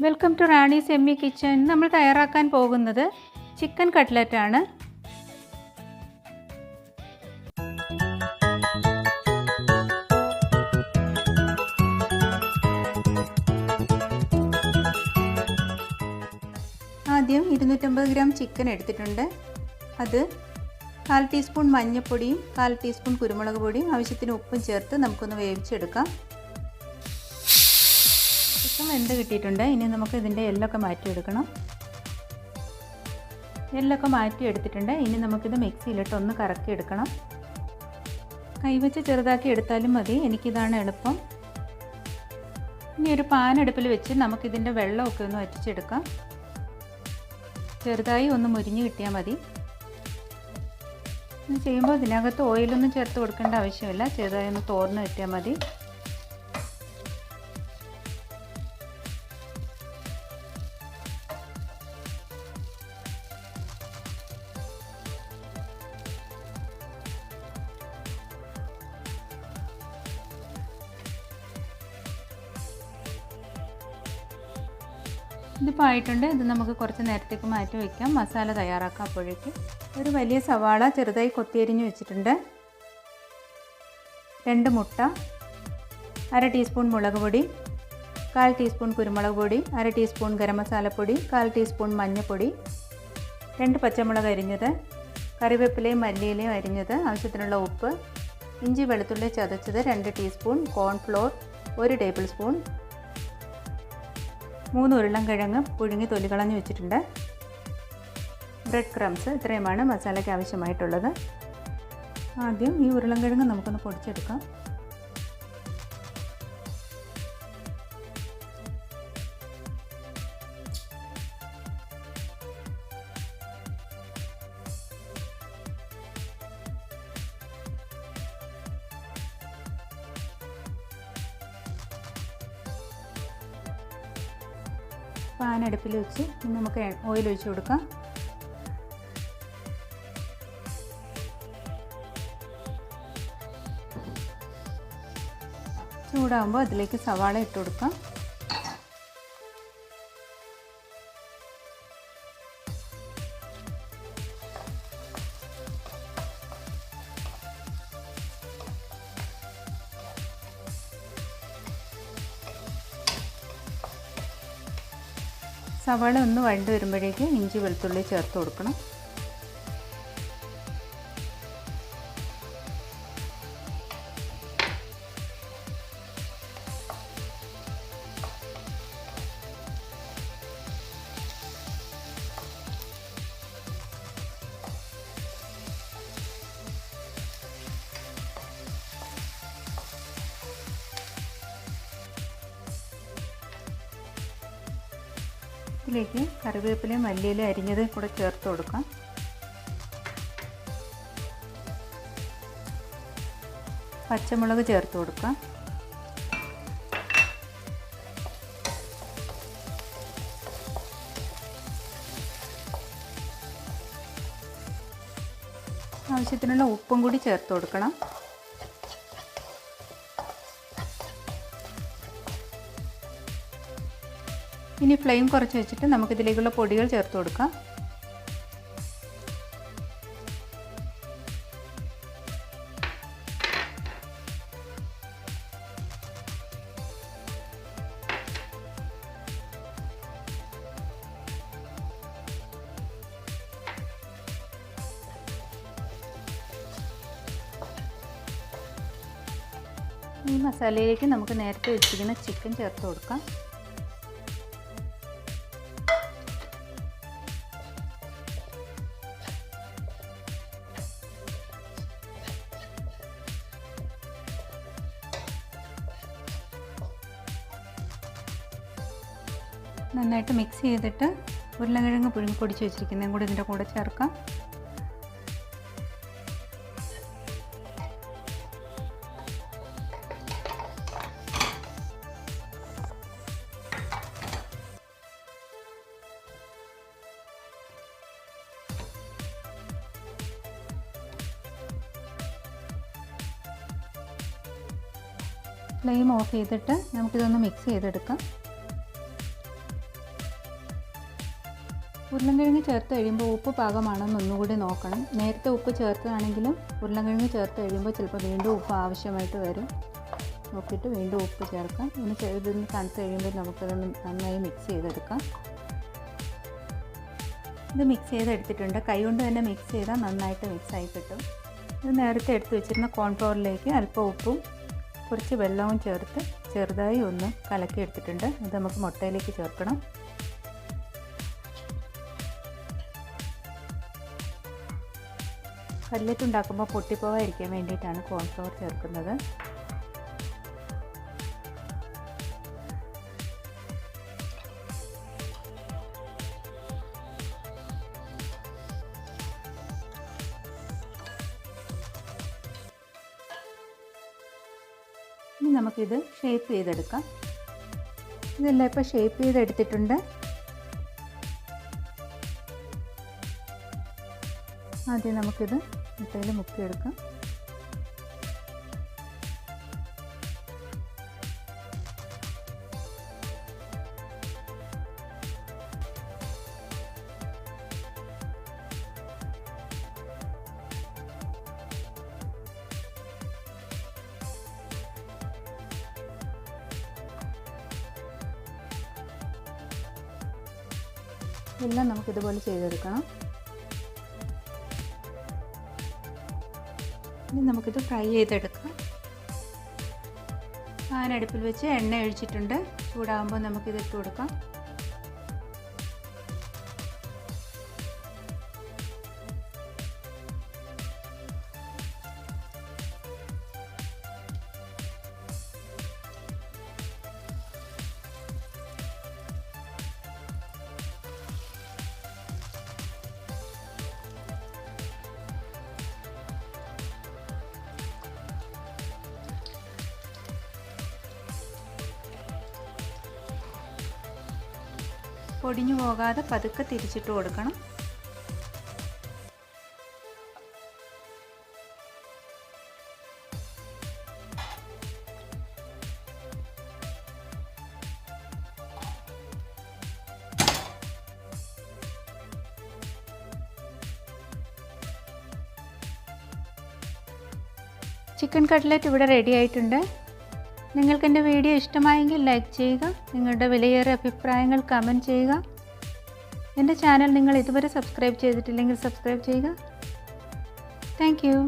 Welcome to Rani's Emmy kitchen. നമ്മൾ തയ്യാറാക്കാൻ പോകുന്നത് ചിക്കൻ കട്ട്ലറ്റ് ആണ്. ആദ്യം 250 ഗ്രാം ചിക്കൻ എടുത്തിട്ടുണ്ട്. അത് 1/4 ടീസ്പൂൺ മഞ്ഞൾപ്പൊടിയും 1/4 ടീസ്പൂൺ കുരുമുളക് പൊടിയും ആവശ്യത്തിന് ഉപ്പും ചേർത്ത് നമുക്കൊന്ന് വേവിച്ചെടുക്കാം. ചിക്കൻ വെന്ത് കിട്ടിയിട്ടുണ്ട്. ഇനി നമുക്ക് ഇതിൻ്റെ എല്ലൊക്കെ മാറ്റിയെടുക്കണം. എല്ലൊക്കെ മാറ്റിയെടുത്തിട്ടുണ്ട്. ഇനി നമുക്കിത് മിക്സിയിലിട്ട് ഒന്ന് കറക്കിയെടുക്കണം. കൈവച്ച് ചെറുതാക്കി എടുത്താലും മതി, എനിക്കിതാണ് എളുപ്പം. ഇനി ഒരു പാൻ അടുപ്പിൽ വെച്ച് നമുക്കിതിൻ്റെ വെള്ളമൊക്കെ ഒന്ന് വറ്റിച്ചെടുക്കാം. ചെറുതായി ഒന്ന് മുരിഞ്ഞ് കിട്ടിയാൽ മതി. ഇത് ചെയ്യുമ്പോൾ ഇതിനകത്ത് ഓയിലൊന്നും ചേർത്ത് കൊടുക്കേണ്ട ആവശ്യമില്ല, ചെറുതായി ഒന്ന് തോർന്ന് കിട്ടിയാൽ മതി. ഇതിപ്പോൾ ആയിട്ടുണ്ട്. ഇത് നമുക്ക് കുറച്ച് നേരത്തേക്ക് മാറ്റി വയ്ക്കാം. മസാല തയ്യാറാക്കാം. അപ്പോഴേക്ക് ഒരു വലിയ സവാള ചെറുതായി കൊത്തിയരിഞ്ഞ് വെച്ചിട്ടുണ്ട്. 2 മുട്ട, 1/2 ടീസ്പൂൺ മുളക് പൊടി, 1/4 ടീസ്പൂൺ കുരുമുളക് പൊടി, 1/2 ടീസ്പൂൺ ഗരം മസാലപ്പൊടി, 1/4 ടീസ്പൂൺ മഞ്ഞൾപ്പൊടി, 2 പച്ചമുളക് അരിഞ്ഞത്, കറിവേപ്പിലയും മല്ലിയിലയും അരിഞ്ഞത്, ആവശ്യത്തിനുള്ള ഉപ്പ്, ഇഞ്ചി വെളുത്തുള്ളി ചതച്ചത് 2 ടീസ്പൂൺ, കോൺഫ്ലോർ 1 ടേബിൾ സ്പൂൺ, 3 ഉരുളൻകിഴങ്ങ് പുഴുങ്ങി തൊലി കളഞ്ഞ് വെച്ചിട്ടുണ്ട്, ബ്രെഡ് ക്രംസ്. ഇത്രയുമാണ് മസാലയ്ക്ക് ആവശ്യമായിട്ടുള്ളത്. ആദ്യം ഈ ഉരുളൻകിഴങ്ങ് നമുക്കൊന്ന് പൊടിച്ചെടുക്കാം. പാൻ അടുപ്പിൽ വെച്ച് നമുക്ക് ഓയിൽ ഒഴിച്ച് കൊടുക്കാം. ചൂടാകുമ്പോൾ അതിലേക്ക് സവാള ഇട്ട് കൊടുക്കാം. സവാള ഒന്ന് വഴണ്ട് വരുമ്പോഴേക്ക് ഇഞ്ചി വെളുത്തുള്ളി ചേർത്ത് കൊടുക്കണം. ഇതിലേക്ക് കറിവേപ്പിലയും മല്ലിയിലയും അരിഞ്ഞത് കൂടെ ചേർത്ത് കൊടുക്കാം. പച്ചമുളക് ചേർത്ത് കൊടുക്കാം. ആവശ്യത്തിനുള്ള ഉപ്പും കൂടി ചേർത്ത് കൊടുക്കണം. ഇനി ഫ്ലെയിം കുറച്ച് വെച്ചിട്ട് നമുക്കിതിലേക്കുള്ള പൊടികൾ ചേർത്ത് കൊടുക്കാം. ഈ മസാലയിലേക്ക് നമുക്ക് നേരത്തെ വെച്ചിരിക്കുന്ന ചിക്കൻ ചേർത്ത് കൊടുക്കാം. നന്നായിട്ട് മിക്സ് ചെയ്തിട്ട് ഉരുളക്കിഴങ്ങ് പുഴുങ്ങി പൊടിച്ച് വെച്ചിരിക്കുന്നതും കൂടി ഇതിൻ്റെ കൂടെ ചേർക്കാം. ഫ്ലെയിം ഓഫ് ചെയ്തിട്ട് നമുക്കിതൊന്ന് മിക്സ് ചെയ്തെടുക്കാം. ഉരുളൻകിഴങ്ങ് ചേർത്ത് കഴിയുമ്പോൾ ഉപ്പ് പാകമാണെന്ന് ഒന്നുകൂടി നോക്കണം. നേരത്തെ ഉപ്പ് ചേർത്തതാണെങ്കിലും ഉരുളൻകിഴങ്ങ് ചേർത്ത് കഴിയുമ്പോൾ ചിലപ്പോൾ വീണ്ടും ഉപ്പ് ആവശ്യമായിട്ട് വരും. നോക്കിയിട്ട് വീണ്ടും ഉപ്പ് ചേർക്കാം. ഇതൊന്ന് തണുത്ത് കഴിയുമ്പോൾ നമുക്കതൊന്ന് നന്നായി മിക്സ് ചെയ്തെടുക്കാം. ഇത് മിക്സ് ചെയ്തെടുത്തിട്ടുണ്ട്. കൈ കൊണ്ട് തന്നെ മിക്സ് ചെയ്താൽ നന്നായിട്ട് മിക്സായി കിട്ടും. ഇത് നേരത്തെ എടുത്ത് വെച്ചിരുന്ന കോൺഫ്ലവറിലേക്ക് അല്പം ഉപ്പും കുറച്ച് വെള്ളവും ചേർത്ത് ചെറുതായി ഒന്ന് കലക്കി എടുത്തിട്ടുണ്ട്. ഇത് നമുക്ക് മുട്ടയിലേക്ക് ചേർക്കണം. കട്ലറ്റ് ഉണ്ടാക്കുമ്പോൾ പൊട്ടിപ്പോവാതിരിക്കാൻ വേണ്ടിയിട്ടാണ് കോൺഫ്ലവർ ചേർക്കുന്നത്. ഇനി നമുക്കിത് ഷേപ്പ് ചെയ്തെടുക്കാം. ഇതെല്ലാം ഇപ്പോൾ ഷേപ്പ് ചെയ്തെടുത്തിട്ടുണ്ട്. ആദ്യം നമുക്കിത് മുട്ടയിൽ മുക്കിയെടുക്കാം. എല്ലാം നമുക്കിതുപോലെ ചെയ്തെടുക്കണം. ഇനി നമുക്കിത് ഫ്രൈ ചെയ്തെടുക്കാം. പാൻ അടുപ്പിൽ വെച്ച് എണ്ണ ഒഴിച്ചിട്ടുണ്ട്. ചൂടാകുമ്പോൾ നമുക്കിത് ഇട്ട് കൊടുക്കാം. പൊടിഞ്ഞു പോകാതെ പതുക്കെ തിരിച്ചിട്ട് കൊടുക്കണം. ചിക്കൻ കട്ട്ലറ്റ് ഇവിടെ റെഡി ആയിട്ടുണ്ട്. നിങ്ങൾക്ക് എൻ്റെ വീഡിയോ ഇഷ്ടമായെങ്കിൽ ലൈക്ക് ചെയ്യുക. നിങ്ങളുടെ വിലയേറിയ അഭിപ്രായങ്ങൾ കമൻറ്റ് ചെയ്യുക. എൻ്റെ ചാനൽ നിങ്ങൾ ഇതുവരെ സബ്സ്ക്രൈബ് ചെയ്തിട്ടില്ലെങ്കിൽ സബ്സ്ക്രൈബ് ചെയ്യുക. Thank you.